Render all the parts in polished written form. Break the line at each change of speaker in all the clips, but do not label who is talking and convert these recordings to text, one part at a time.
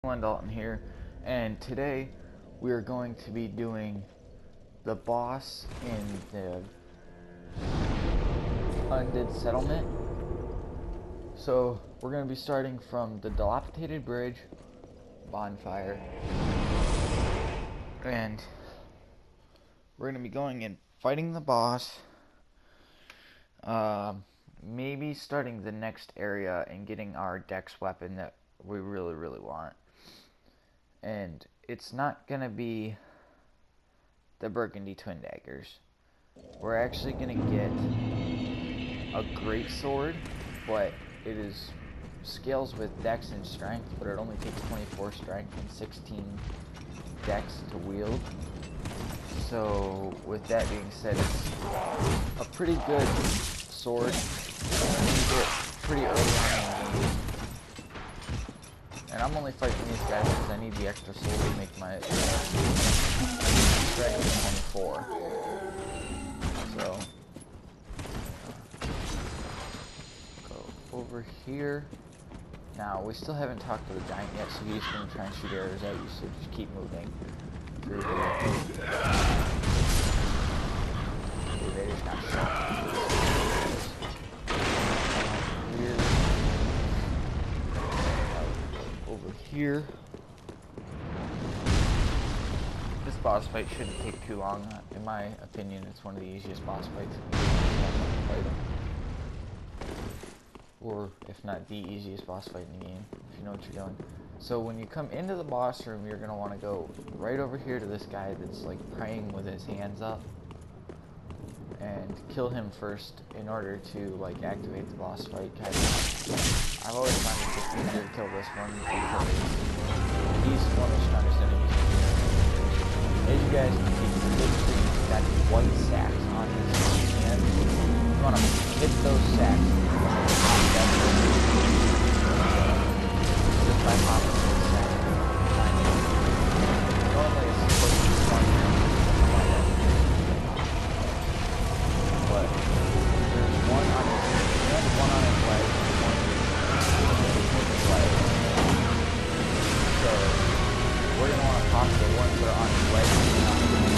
Dalton here, and today we are going to be doing the boss in the Undead Settlement. So we're going to be starting from the dilapidated bridge, bonfire, and we're going to be going and fighting the boss, maybe starting the next area and getting our dex weapon that we really want. And it's not going to be the Burgundy Twin Daggers. We're actually going to get a great sword, but it is scales with dex and strength, but it only takes 24 strength and 16 dex to wield. So with that being said, it's a pretty good sword. You get pretty early on in the game. And I'm only fighting these guys because I need the extra soul to make my strength 24. So, go over here. Now, we still haven't talked to the giant yet, so he's going to try and shoot arrows at you, so just keep moving through here. Okay, they just got shot. Over here. This boss fight shouldn't take too long. In my opinion, it's one of the easiest boss fights in the game. Fight him. Or, if not the easiest boss fight in the game, if you know what you're doing. So when you come into the boss room, you're going to want to go right over here to this guy that's like praying with his hands up. And kill him first in order to like activate the boss fight. I've always found it just easier to kill this one because he's one of the strongest enemies. As you guys can see, he's got white sacks on his hand. You want to hit those sacks. Just by popping those sacks. Normally it's supposed to be one. But there's one on his leg, one on his leg, so we're going to want to pop the ones that are on his leg and not on his ball.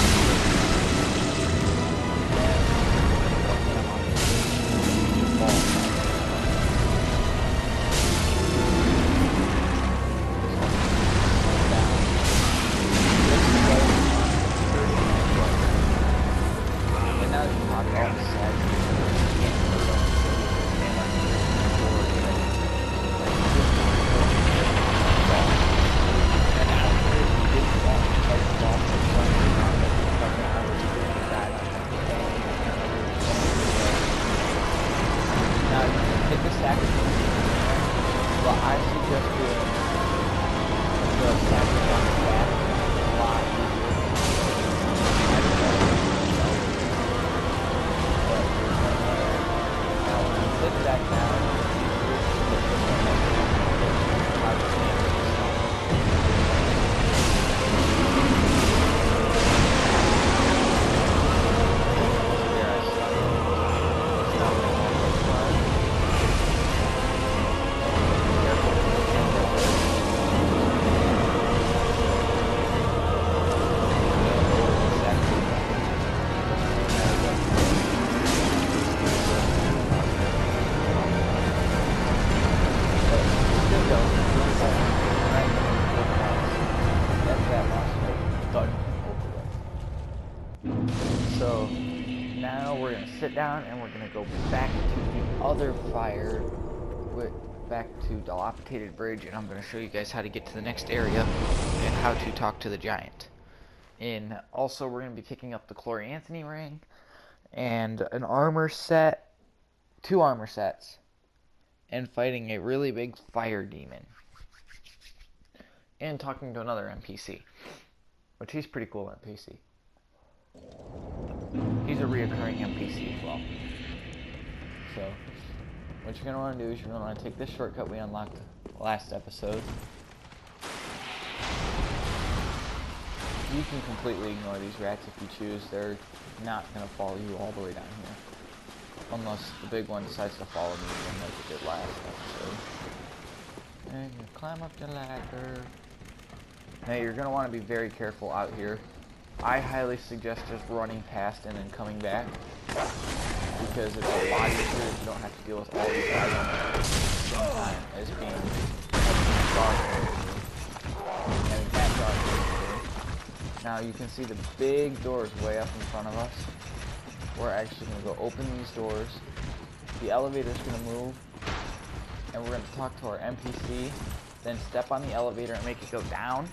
So now we're going to sit down and we're going to go back to the other fire, back to dilapidated bridge, and I'm going to show you guys how to get to the next area and how to talk to the giant. And also we're going to be picking up the Chlorianthony ring and an armor set, 2 armor sets, and fighting a really big fire demon. And talking to another NPC, which he's pretty cool NPC. He's a reoccurring MPC Flow. So, what you're going to want to do is you're going to want to take this shortcut we unlocked last episode. You can completely ignore these rats if you choose. They're not going to follow you all the way down here. Unless the big one decides to follow me, like it did last episode. And you climb up the ladder. Now you're going to want to be very careful out here. I highly suggest just running past and then coming back, because it's a lot easier if you don't have to deal with all these items at the same time as being dark. Now you can see the big doors way up in front of us. We're actually going to go open these doors. The elevator's going to move, and we're going to talk to our MPC, then step on the elevator and make it go down.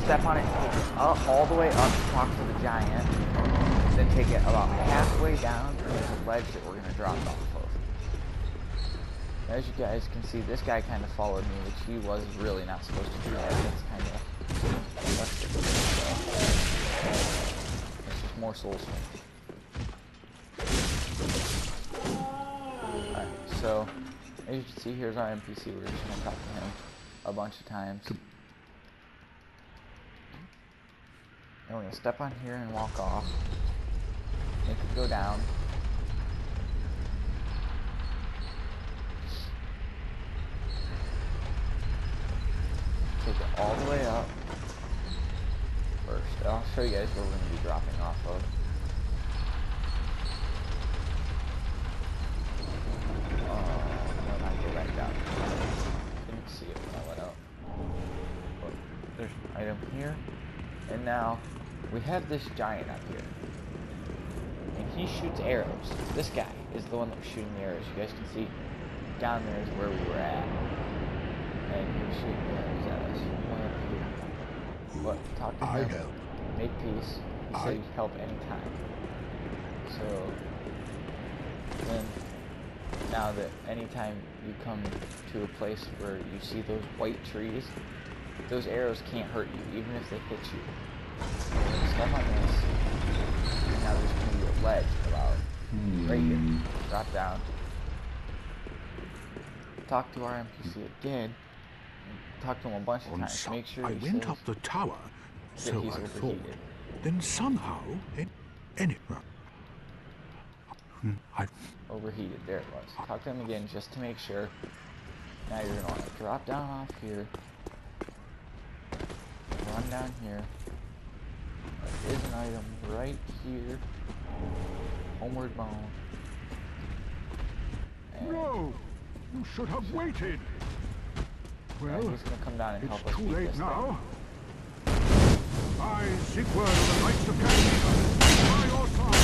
Step on it, take it up, all the way up, talk to the giant, then take it about halfway down, and there's a ledge that we're going to drop off of. As you guys can see, this guy kind of followed me, which he was really not supposed to do that. That's kind of... It's just more souls for me. Alright, so, as you can see, here's our NPC. We're just going to talk to him a bunch of times. And we're going to step on here and walk off. Make it go down. Take it all the way up. First, I'll show you guys where we're going to be dropping off of. No, not go back down. Didn't see it when I went up. But there's an item here. And now, we have this giant up here. And he shoots arrows. This guy is the one that was shooting the arrows. You guys can see down there is where we were at. And he was shooting arrows at us. But talk to him. Make peace. He said he'd help anytime. So then now that anytime you come to a place where you see those white trees, those arrows can't hurt you, even if they hit you. Step on this, and now there's going to be a ledge about right here. Drop down. Talk to our NPC again. Talk to him a bunch of times. Make sure
I went up the tower, so I thought. Then somehow,
overheated. There it was. Talk to him again just to make sure. Now you're going to want to drop down off here. Run down here. There is an item right here. Homeward bound.
No! You should have waited! Well,
he's going to come down and help us.
It's too late now. I seek word of the Knights of Camelot by your side.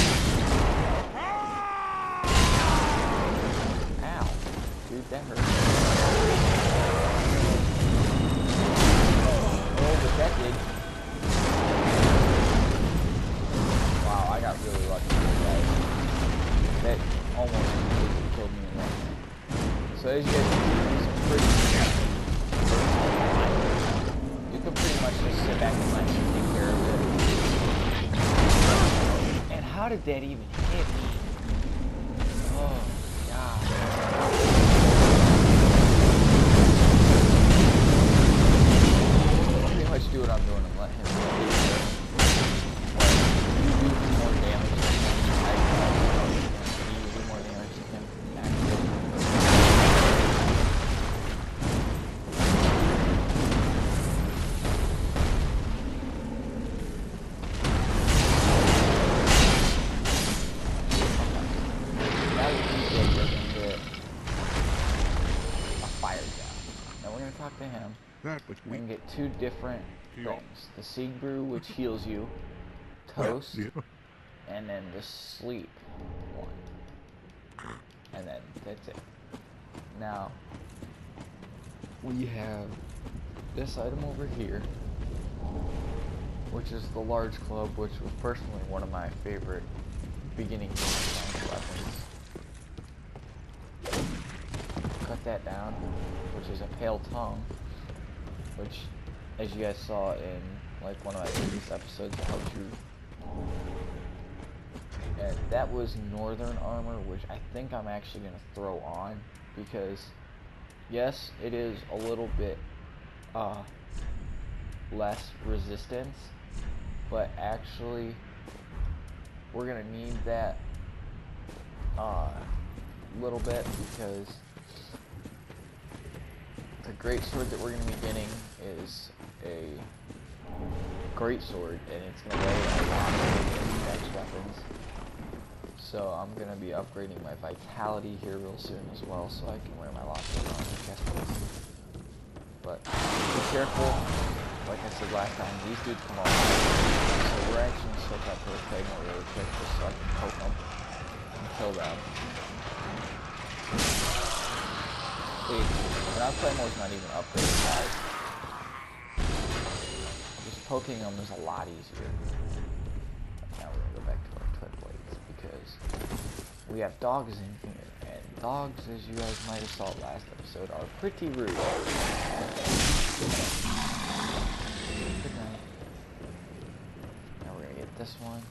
Ow. Dude, that hurt. Oh, but that did. Wow, I got really lucky with that. That almost completely killed me in one hit. So as you guys can see, he's pretty... You can pretty much just sit back and let him take care of it. And how did that even hit me? Oh, God. Pretty much do what I'm doing and let him do more damage than him. You do more damage than him. Talk to him. We can get two different things. The Sieg Brew, which heals you, Toast, and then the Sleep one. And then that's it. Now, we have this item over here, which is the Large Club, which was personally one of my favorite beginning game weapons. Cut that down, which is a Pale Tongue, which, as you guys saw in like one of my previous episodes, helped you. And that was Northern Armor, which I think I'm actually going to throw on, because yes, it is a little bit less resistance, but actually we're going to need that little bit, because the great sword that we're going to be getting is a great sword, and it's going to weigh a lot more than dex weapons. So I'm going to be upgrading my vitality here real soon as well, so I can wear my lockpick on the chest piece. But be careful. Like I said last time, these dudes come off. So we're actually going to switch out to the Claymore really quick just so I can poke them and kill them. Wait, our Claymore's not even upgraded, guys. Just poking them is a lot easier. Now we're going to go back to our twin blades because we have dogs in here. And dogs, as you guys might have saw last episode, are pretty rude. Good night. Now we're gonna get this one.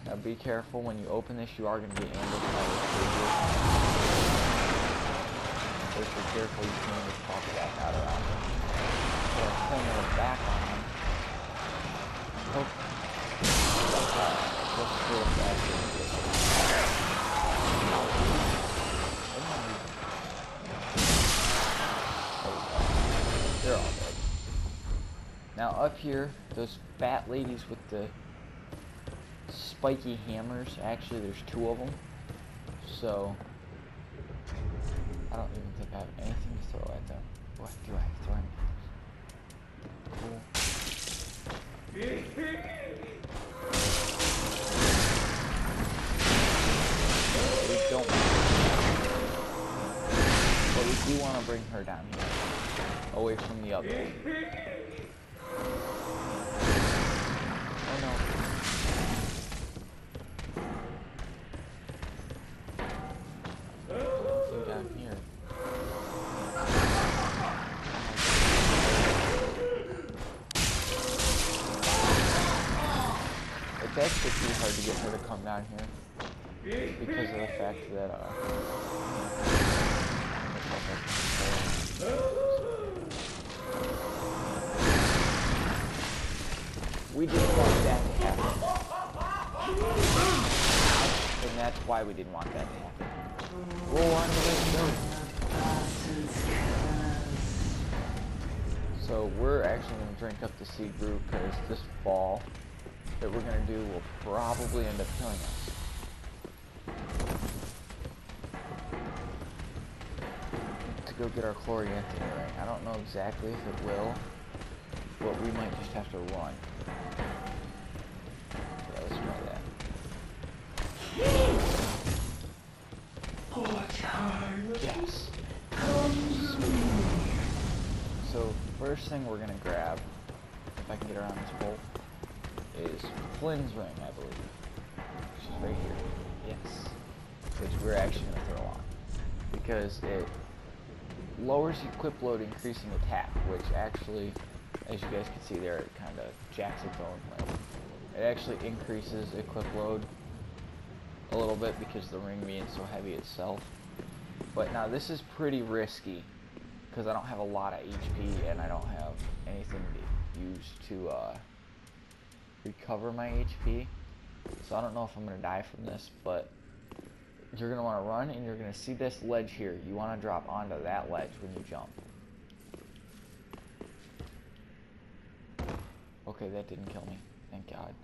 Now be careful when you open this, you are gonna get ambushed by the creature. So if you're careful, you can just pop back out around them. So I'm pulling it back on them. Oh. Let's do it back here. They're all dead. Now up here, those fat ladies with the spiky hammers, actually there's 2 of them. So, I don't even think I have anything to throw at them. What do I have to throw at them? Cool. We don't want to. But we do want to bring her down here. Away from the other one. Oh no. Something down here. It's actually pretty hard to get her to come down here. Because of the fact that, we didn't want that to happen. And that's why we didn't want that to happen. Roll on the window. So we're actually going to drink up the seed brew because this fall that we're going to do will probably end up killing us. To go get our Chlorianthony ring. I don't know exactly if it will, but we might just have to run. Yeah, let's try that. Yes. So first thing we're gonna grab, if I can get around this bolt, is Flynn's ring, I believe. She's right here. Yes. Which we're actually gonna throw on. Because it lowers equip load increasing attack, which actually, as you guys can see there, it kind of jacks its own leg. It actually increases equip load a little bit because the ring being so heavy itself. But now this is pretty risky because I don't have a lot of HP and I don't have anything to use to recover my HP. So I don't know if I'm going to die from this, but you're going to want to run and you're going to see this ledge here. You want to drop onto that ledge when you jump. Okay, that didn't kill me. Thank God.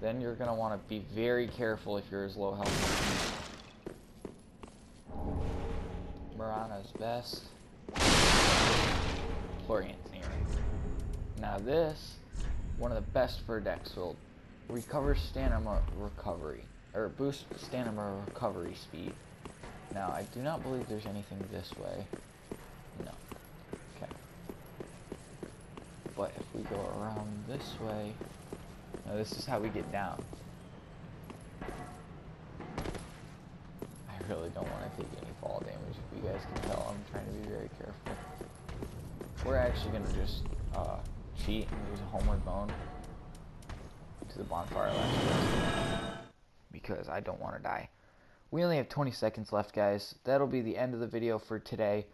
Then you're going to want to be very careful if you're as low health as me. Marana's best. Chlorianthony ring. Now this, one of the best for dex build. Recovers stamina recovery. Or boost stamina recovery speed. Now, I do not believe there's anything this way. No. Okay. But if we go around this way, now this is how we get down. I really don't want to take any fall damage. If you guys can tell, I'm trying to be very careful. We're actually going to just cheat and use a homeward bone to the bonfire last because I don't want to die. We only have 20 seconds left, guys. That'll be the end of the video for today.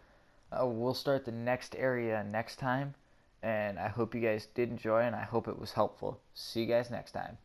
We'll start the next area next time, and I hope you guys did enjoy, and I hope it was helpful. See you guys next time.